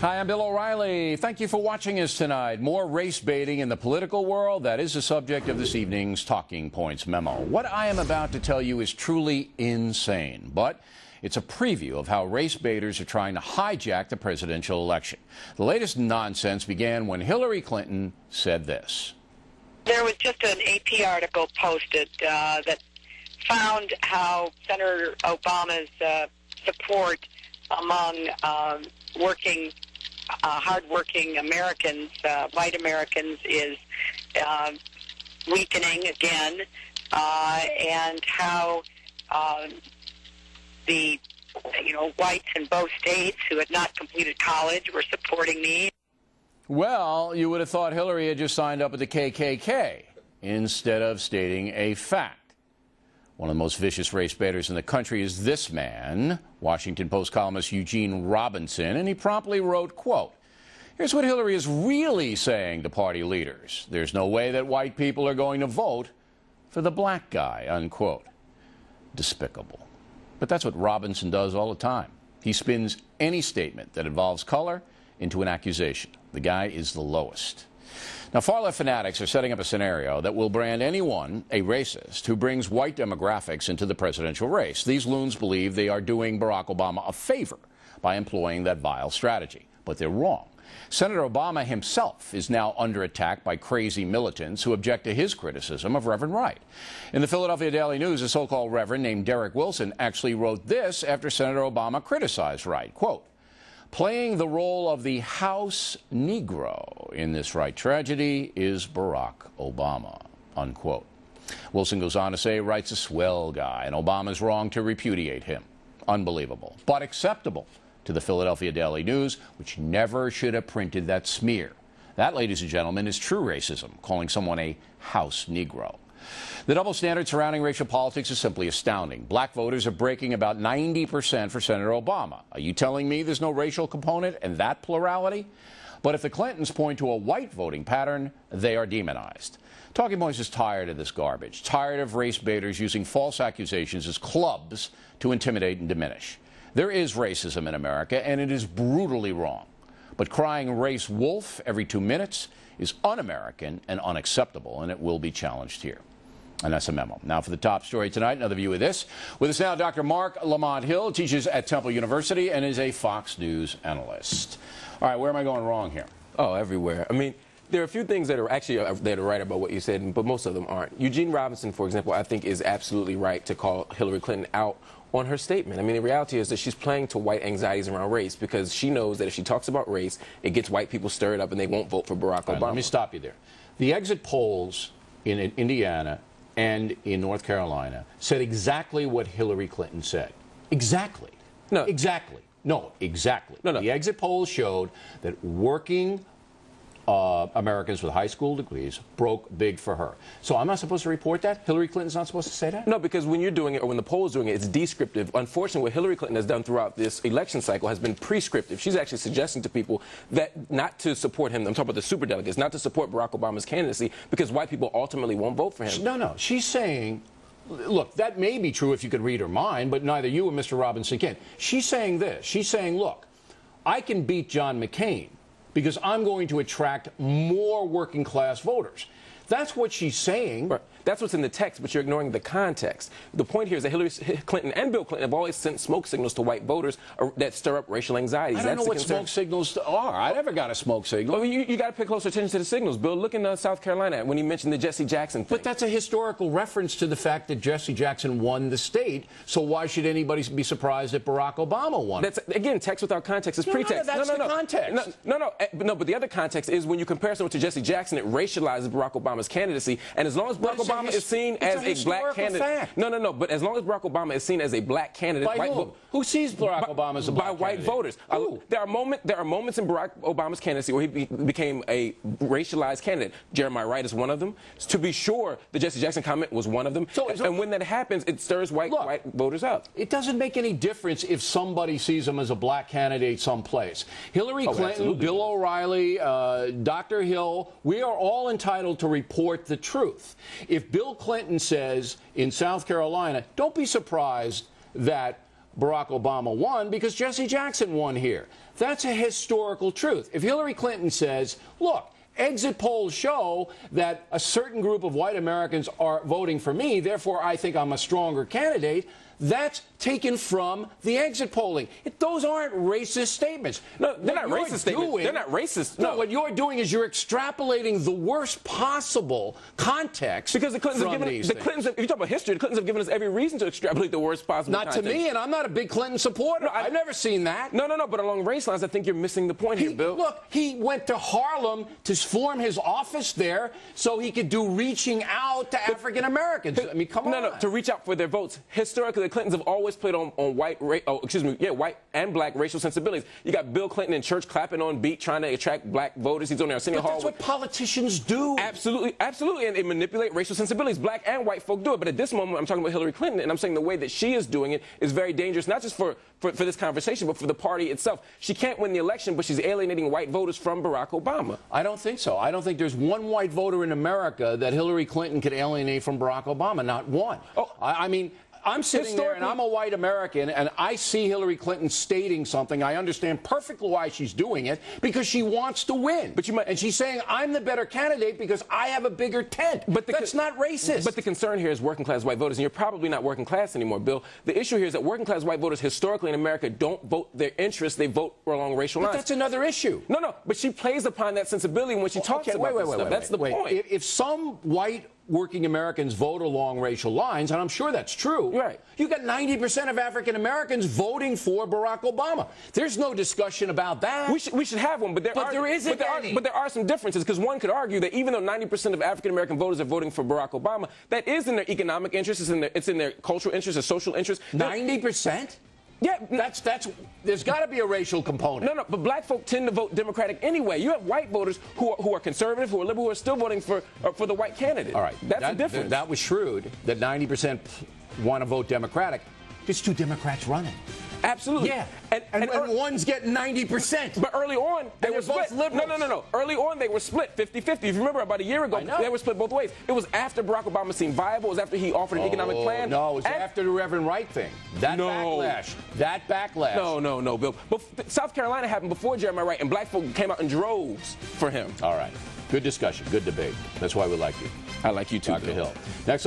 Hi, I'm Bill O'Reilly. Thank you for watching us tonight. More race baiting in the political world. That is the subject of this evening's Talking Points memo. What I am about to tell you is truly insane, but it's a preview of how race baiters are trying to hijack the presidential election. The latest nonsense began when Hillary Clinton said this. There was just an AP article posted that found how Senator Obama's support among hardworking Americans, white Americans, is weakening again, and how the whites in both states who had not completed college were supporting me. Well, you would have thought Hillary had just signed up with the KKK instead of stating a fact. One of the most vicious race baiters in the country is this man, Washington Post columnist Eugene Robinson, and he promptly wrote, quote, "Here's what Hillary is really saying to party leaders. There's no way that white people are going to vote for the black guy," unquote. Despicable. But that's what Robinson does all the time. He spins any statement that involves color into an accusation. The guy is the lowest. Now, far-left fanatics are setting up a scenario that will brand anyone a racist who brings white demographics into the presidential race. These loons believe they are doing Barack Obama a favor by employing that vile strategy. But they're wrong. Senator Obama himself is now under attack by crazy militants who object to his criticism of Reverend Wright. In the Philadelphia Daily News, a so-called reverend named Derek Wilson actually wrote this after Senator Obama criticized Wright, quote, "Playing the role of the House Negro in this Wright tragedy is Barack Obama," unquote. Wilson goes on to say Wright's a swell guy and Obama's wrong to repudiate him. Unbelievable, but acceptable to the Philadelphia Daily News, which never should have printed that smear. That, ladies and gentlemen, is true racism, calling someone a House Negro. The double standard surrounding racial politics is simply astounding. Black voters are breaking about 90% for Senator Obama. Are you telling me there's no racial component in that plurality? But if the Clintons point to a white voting pattern, they are demonized. Talking Points is tired of this garbage, tired of race baiters using false accusations as clubs to intimidate and diminish. There is racism in America, and it is brutally wrong. But crying race wolf every 2 minutes is un-American and unacceptable, and it will be challenged here. And that's a memo. Now for the top story tonight, another view of this. With us now, Dr. Marc Lamont Hill teaches at Temple University and is a Fox News analyst. All right, where am I going wrong here? Oh, everywhere. I mean, there are a few things that are actually that are right about what you said, but most of them aren't. Eugene Robinson, for example, I think is absolutely right to call Hillary Clinton out on her statement. I mean, the reality is that she's playing to white anxieties around race because she knows that if she talks about race, it gets white people stirred up and they won't vote for Barack Obama. Let me stop you there. The exit polls in Indiana and in North Carolina said exactly what Hillary Clinton said. Exactly. No. Exactly. No, exactly. No. The exit polls showed that working Americans with high school degrees broke big for her. So I'm not supposed to report that? Hillary Clinton's not supposed to say that? No, because when you're doing it or when the poll is doing it, it's descriptive. Unfortunately, what Hillary Clinton has done throughout this election cycle has been prescriptive. She's actually suggesting to people that not to support him. I'm talking about the superdelegates, not to support Barack Obama's candidacy because white people ultimately won't vote for him. No. She's saying, look, that may be true if you could read her mind, but neither you or Mr. Robinson can. She's saying this. She's saying, look, I can beat John McCain because I'm going to attract more working class voters. That's what she's saying. Right. That's what's in the text, but you're ignoring the context. The point here is that Hillary Clinton and Bill Clinton have always sent smoke signals to white voters that stir up racial anxieties. I don't know what smoke signals are. I never got a smoke signal. Well, you got to pay closer attention to the signals. Bill, look in South Carolina when he mentioned the Jesse Jackson thing. But that's a historical reference to the fact that Jesse Jackson won the state, so why should anybody be surprised that Barack Obama won? That's, again, text without context is pretext. That's the context. No, but the other context is when you compare someone to Jesse Jackson, it racializes Barack Obama's candidacy, and as long as Barack Obama is seen as a black candidate. Fact. No, but as long as Barack Obama is seen as a black candidate, by who sees Barack Obama as a black white voters. There are moments in Barack Obama's candidacy where he became a racialized candidate. Jeremiah Wright is one of them. To be sure, the Jesse Jackson comment was one of them. And when that happens, it stirs white voters up. It doesn't make any difference if somebody sees him as a black candidate someplace. Hillary Clinton, absolutely. Bill O'Reilly, Dr. Hill, we are all entitled to report the truth. If Bill Clinton says in South Carolina, don't be surprised that Barack Obama won because Jesse Jackson won here. That's a historical truth. If Hillary Clinton says, look, exit polls show that a certain group of white Americans are voting for me, therefore I think I'm a stronger candidate, that's taken from the exit polling. Those aren't racist statements. No, they're not racist statements. They're not racist. No, what you're doing is you're extrapolating the worst possible context because the Clintons from have given these the things. Clintons. If you talk about history, the Clintons have given us every reason to extrapolate the worst possible. Not context. to me, and I'm not a big Clinton supporter. No, I've never seen that. No. But along race lines, I think you're missing the point here, Bill. Look, he went to Harlem to form his office there so he could do reaching out to African Americans. I mean, come on. No, to reach out for their votes. Historically, the Clintons have always played on white and black racial sensibilities. You got Bill Clinton in church clapping on beat, trying to attract black voters. He's on there sitting hall. That's what politicians do. Absolutely, and they manipulate racial sensibilities. Black and white folk do it. But at this moment, I'm talking about Hillary Clinton, and I'm saying the way that she is doing it is very dangerous, not just for this conversation, but for the party itself. She can't win the election, but she's alienating white voters from Barack Obama. I don't think so. I don't think there's one white voter in America that Hillary Clinton could alienate from Barack Obama. Not one. Oh, I mean, I'm sitting there and I'm a white American and I see Hillary Clinton stating something. I understand perfectly why she's doing it, because she wants to win. And she's saying, I'm the better candidate because I have a bigger tent. But that's not racist. But the concern here is working class white voters, and you're probably not working class anymore, Bill. The issue here is that working class white voters historically in America don't vote their interests, they vote along racial lines. But that's another issue. No, but she plays upon that sensibility when she talks about this stuff. That's the point. If some white working Americans vote along racial lines, and I'm sure that's true. Right. You got 90% of African Americans voting for Barack Obama. There's no discussion about that. We should have one, but there isn't any. But there are some differences, because one could argue that even though 90% of African American voters are voting for Barack Obama, that is in their economic interest, it's in their cultural interest, their social interest. 90%? Yeah, there's got to be a racial component. No, but black folk tend to vote Democratic anyway. You have white voters who are conservative, who are liberal, who are still voting for the white candidate. All right, that's the difference. That was shrewd. That 90% want to vote Democratic. There's two Democrats running. Absolutely. Yeah. And one's getting 90%. But early on, they were split. No. Early on, they were split 50-50. If you remember, about a year ago, they were split both ways. It was after Barack Obama seemed viable. It was after he offered an economic plan. No, it was after the Reverend Wright thing. That backlash. No, Bill. But South Carolina happened before Jeremiah Wright, and black folk came out in droves for him. All right. Good discussion. Good debate. That's why we like you. I like you too, Dr. Bill. Hill. Next.